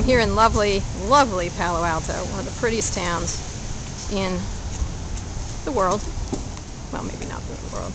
here in lovely, lovely Palo Alto, one of the prettiest towns in the world. Well, maybe not the world.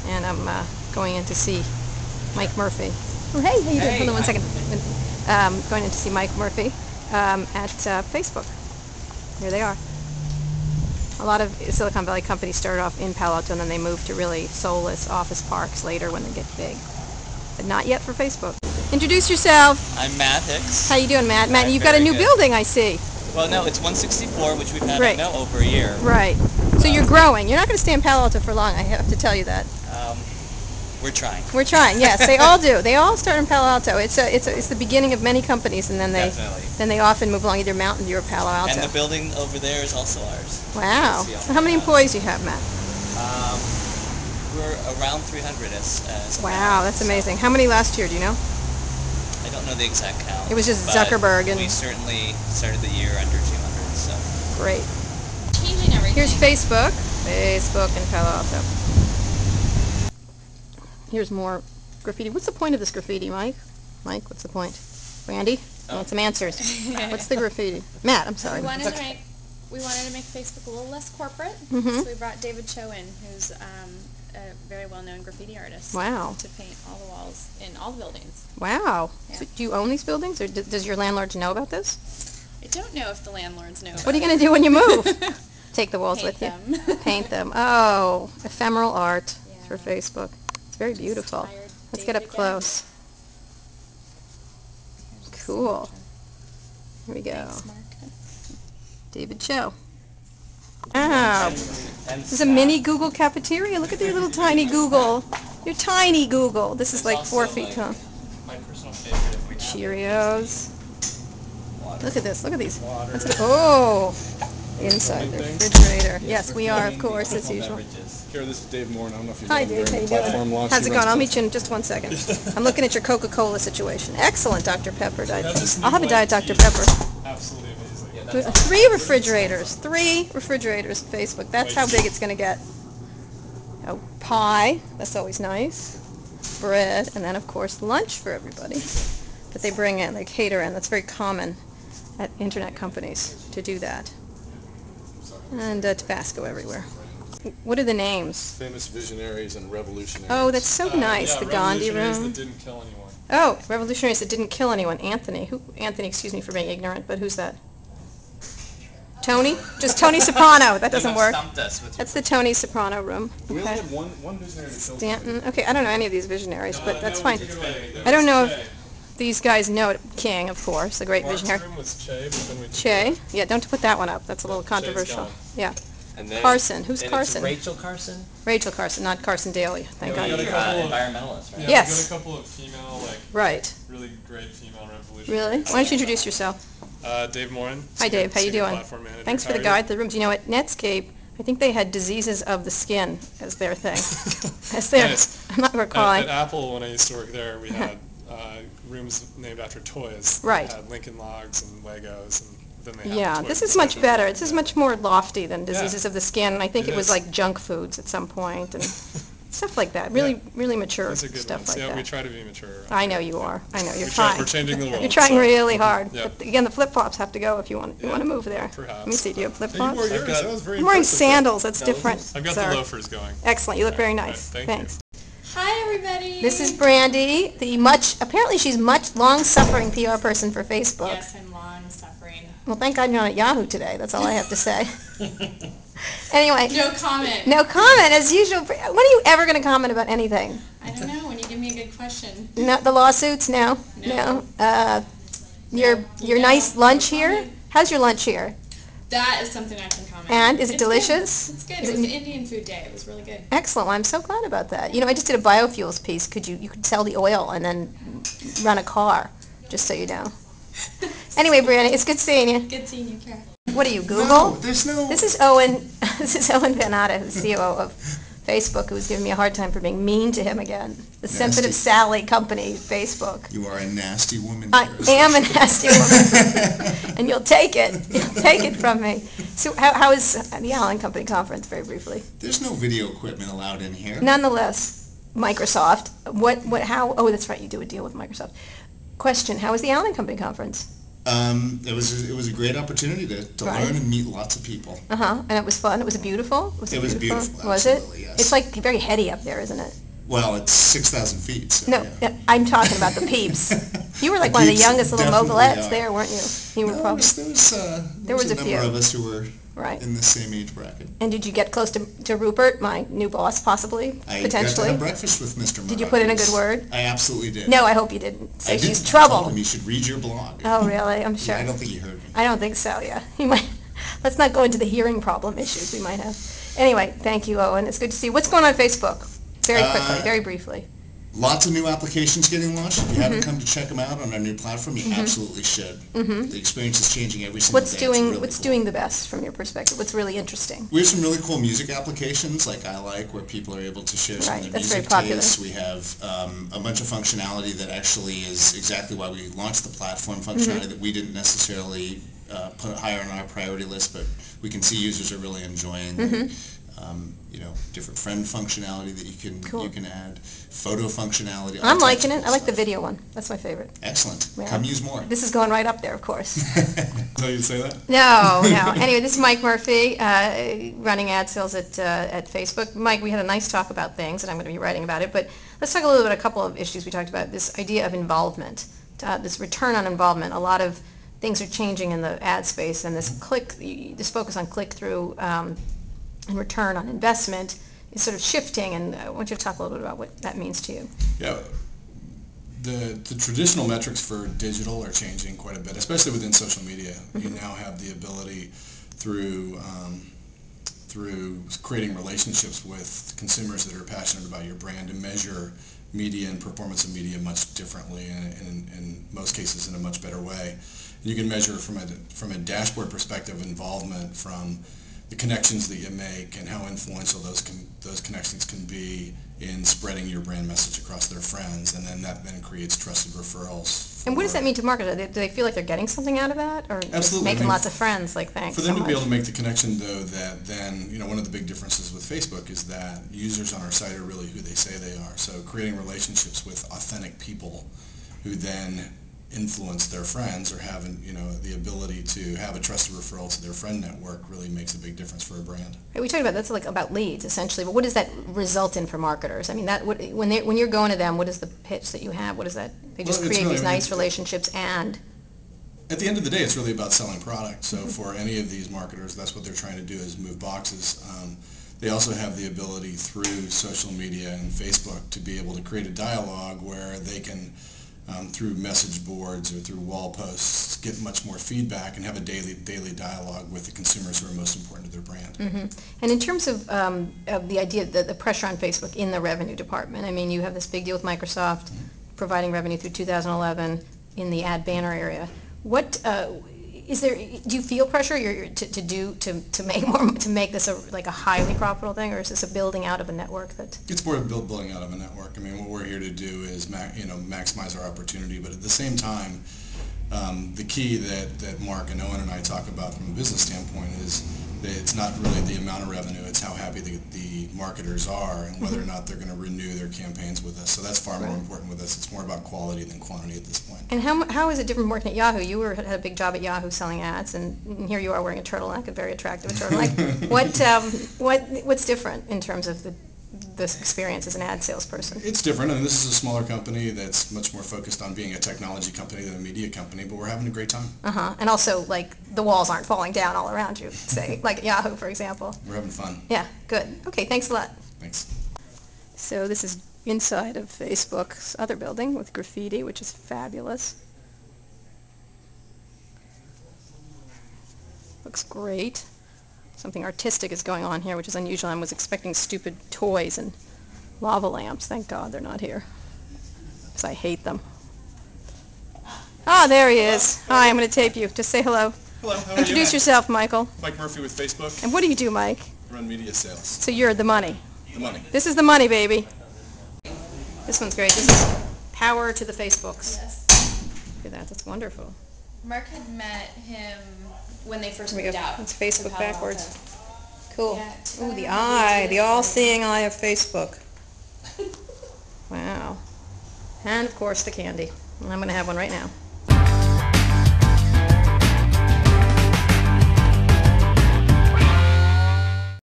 And I'm going in to see Mike Murphy. Oh, hey, how you doing? Hold on 1 second. Going in to see Mike Murphy at Facebook. Here they are. A lot of Silicon Valley companies started off in Palo Alto and then they moved to really soulless office parks later when they get big. But not yet for Facebook. Introduce yourself. I'm Matt Hicks. How you doing, Matt? Matt, you've got a new building, I see. Well, no, it's 164, which we've had right now over a year. Right. So you're growing. You're not going to stay in Palo Alto for long, I have to tell you that. We're trying. We're trying, yes. They all do. They all start in Palo Alto. It's the beginning of many companies, and then they often move along either Mountain View or Palo Alto. And the building over there is also ours. Wow. So how many employees do you have, Matt? We're around 300 as wow, that's amazing. How many last year, do you know? I don't know the exact count. It was just Zuckerberg, and we certainly started the year under 200, so. Great. Changing everything. Here's Facebook. Facebook in Palo Alto. Here's more graffiti. What's the point of this graffiti, Mike? Mike, what's the point? Randy? I want some answers. What's the graffiti? Matt, I'm sorry. We wanted to make Facebook a little less corporate, so we brought David Cho in, who's a very well-known graffiti artist. Wow. To paint all the walls in all the buildings. Wow. Yeah. So do you own these buildings, or does your landlord know about this? I don't know if the landlords know about What are you going to do when you move? Take the walls Paint with you. them. Paint them. Oh, ephemeral art for Facebook. It's very beautiful. Let's get up close. Cool. Here we go. David Cho. Wow. This is a mini Google cafeteria. Look at your little tiny Google. Your tiny Google. This is like 4 feet tall. My personal favorite. Cheerios. Look at this. Look at these. Oh. Inside the refrigerator. Yes, we are, of course, as usual. Here, this is Dave Moore, and I don't know if you've Hi, Dave. How you doing? How's it going? I'll meet you in just 1 second. I'm looking at your Coca-Cola situation. Excellent, Dr. Pepper. I'll have a Diet Dr. Pepper. Absolutely amazing. Yeah, 3 refrigerators. 3 refrigerators at Facebook. That's how big it's going to get. Oh, pie. That's always nice. Bread. And then, of course, lunch for everybody that they bring in. They cater in. That's very common at internet companies to do that. And Tabasco everywhere. What are the names? Famous visionaries and revolutionaries. Oh, that's so nice. The Gandhi room. Revolutionaries that didn't kill anyone. Oh, revolutionaries that didn't kill anyone. Anthony. Anthony, excuse me for being ignorant, but who's that? Tony? Just Tony Soprano. That doesn't work. That's the Tony Soprano room. We only had one visionary that killed Stanton. Okay, I don't know any of these visionaries, but that's fine. I don't know if these guys know King, of course, the great visionary. Che? Yeah, don't put that one up. That's a little controversial. Yeah. Carson. Who's Carson? Rachel Carson? Rachel Carson, not Carson Daly. Thank God. Environmentalist, right? Yeah, yes. we got a couple of female, really great female revolutionaries. Really? Why don't you introduce yourself? Dave Morin. Hi, Dave. How you doing? Thanks for the guide to the rooms. You know, at Netscape, I think they had diseases of the skin as their thing. As theirs. I'm not recalling. At Apple, when I used to work there, we had rooms named after toys. Right. They had Lincoln Logs and Legos, and then they had yeah, toys this is much better. This is much more lofty than diseases of the skin. And I think it was like junk foods at some point and stuff like that. Really, really mature stuff like that. We try to be mature. I know you are. I know you're trying. We're changing the world. You're trying really hard. Yeah. But again, the flip-flops have to go if you want to move there. Perhaps. Let me see. Do you have flip-flops? I'm wearing sandals. That's different. I've got the loafers going. Excellent. You look very nice. Right, Thanks. Hi, everybody. This is Brandy, apparently she's much long-suffering PR person for Facebook. Yes, I'm long-suffering. Well, thank God you're not at Yahoo today. That's all I have to say. Anyway. No comment. No comment, as usual. When are you ever going to comment about anything? I don't know. When you give me a good question. No, the lawsuits? No. Your nice lunch here? How's your lunch here? That is something I can comment on. And is it delicious? It's good. It was an Indian food day. It was really good. Excellent. Well, I'm so glad about that. You know, I just did a biofuels piece. You could sell the oil and then run a car, just so you know. Anyway, Brianna, it's good seeing you. Good seeing you, Kara. What are you, Google? No, there's no... This is Owen Van Natta, who's CEO of Facebook, who's giving me a hard time for being mean to him again. The Sensitive Sally company, Facebook. You are a nasty woman. I am a nasty woman, and you'll take it. You'll take it from me. So how is the Allen Company conference, very briefly? There's no video equipment allowed in here. Nonetheless, Microsoft, how, oh, that's right, you do a deal with Microsoft. Question, how was the Allen Company conference? It was a great opportunity to Right. learn and meet lots of people. And it was fun. It was beautiful. It was beautiful, Was it? absolutely, yes. It's like very heady up there, isn't it? Well, it's 6,000 feet, so No, yeah. I'm talking about the peeps. You were like The one of the peeps youngest little definitely mogulettes are. there, weren't you? You were No, probably there was a a number few. of us who were right. in the same age bracket. And did you get close to Rupert, my new boss, possibly, I potentially? got to have breakfast with Mr. Murdoch. Did you put in a good word? I absolutely did. No, I hope you didn't. Say I she's did. I trouble. told him you should read your blog. Oh, really? I'm sure. I don't think he heard me. I don't think so, yeah. He might. Let's not go into the hearing problem issues we might have. Anyway, thank you, Owen. It's good to see you. What's going on Facebook? Very quickly, very briefly. Lots of new applications getting launched. If you haven't come to check them out on our new platform, you absolutely should. The experience is changing every single day. What's doing the best from your perspective? What's really interesting? We have some really cool music applications like I Like, where people are able to share some of their that's very music popular. tastes. We have a bunch of functionality that actually is exactly why we launched the platform, functionality that we didn't necessarily put higher on our priority list, but we can see users are really enjoying. Different friend functionality that you can add, photo functionality. I'm liking it. I like the video one. That's my favorite. Excellent. Yeah. Come use more. This is going right up there, of course. So you say that? No. Anyway, this is Mike Murphy, running ad sales at Facebook. Mike, we had a nice talk about things, and I'm going to be writing about it, but let's talk a little bit about a couple of issues we talked about. This idea of involvement, this return on involvement. A lot of things are changing in the ad space, and this focus on click-through and return on investment is sort of shifting, and I want you to talk a little bit about what that means to you. Yeah, the traditional metrics for digital are changing quite a bit, especially within social media. You now have the ability through creating relationships with consumers that are passionate about your brand to measure media and performance of media much differently, and in most cases in a much better way. And you can measure from a dashboard perspective involvement from the connections that you make and how influential those connections can be in spreading your brand message across their friends, and then that creates trusted referrals. And what does that mean to marketers? Do they feel like they're getting something out of that, or just Absolutely. making lots of friends? Like, thanks for them so to be able much. to make the connection, though, that then one of the big differences with Facebook is that users on our site are really who they say they are. So creating relationships with authentic people who then influence their friends or have the ability to have a trusted referral to their friend network really makes a big difference for a brand. Right, we talked about that's like about leads essentially, but what does that result in for marketers? I mean, when you're going to them, what is the pitch that you have? What is that? They just Well, it's create really- these nice relationships, and At the end of the day, it's really about selling product. So for any of these marketers, that's what they're trying to do, is move boxes. They also have the ability through social media and Facebook to be able to create a dialogue where they can, through message boards or through wall posts, get much more feedback and have a daily dialogue with the consumers who are most important to their brand. And in terms of the idea, the pressure on Facebook in the revenue department, I mean, you have this big deal with Microsoft providing revenue through 2011 in the ad banner area. What is there? Do you feel pressure to make this a highly profitable thing, or is this a building out of a network that? It's more of building out of a network. I mean, what we're here to do is maximize our opportunity, but at the same time, the key that Mark and Owen and I talk about from a business standpoint is that it's not really the amount of revenue, it's how happy the marketers are and whether or not they're going to renew their campaigns with us. So that's far more important with us. It's more about quality than quantity at this point. And how is it different from working at Yahoo? You had a big job at Yahoo selling ads, and here you are wearing a turtleneck, a very attractive turtleneck. What's different in terms of this experience as an ad salesperson? It's different. I mean, this is a smaller company that's much more focused on being a technology company than a media company, but we're having a great time. And also, like, the walls aren't falling down all around you, say, like at Yahoo, for example. We're having fun. Yeah, good. Okay, thanks a lot. Thanks. So this is inside of Facebook's other building with graffiti, which is fabulous. Looks great. Something artistic is going on here, which is unusual. I was expecting stupid toys and lava lamps. Thank God they're not here, because I hate them. Ah, there he is. Hi, I'm going to tape you. Just say hello. Hello, how are Introduce you? yourself, Michael. Mike Murphy with Facebook. And what do you do, Mike? Run media sales. So you're the money. The money. This is the money, baby. This one's great. This is power to the Facebooks. Yes. Look at that. That's wonderful. Mark had met him when they first Here we moved go. out. That's to Facebook Palo backwards. Alto. Cool. Yeah, Ooh, the eye. The all-seeing eye of Facebook. Wow. And, of course, the candy. And I'm going to have one right now.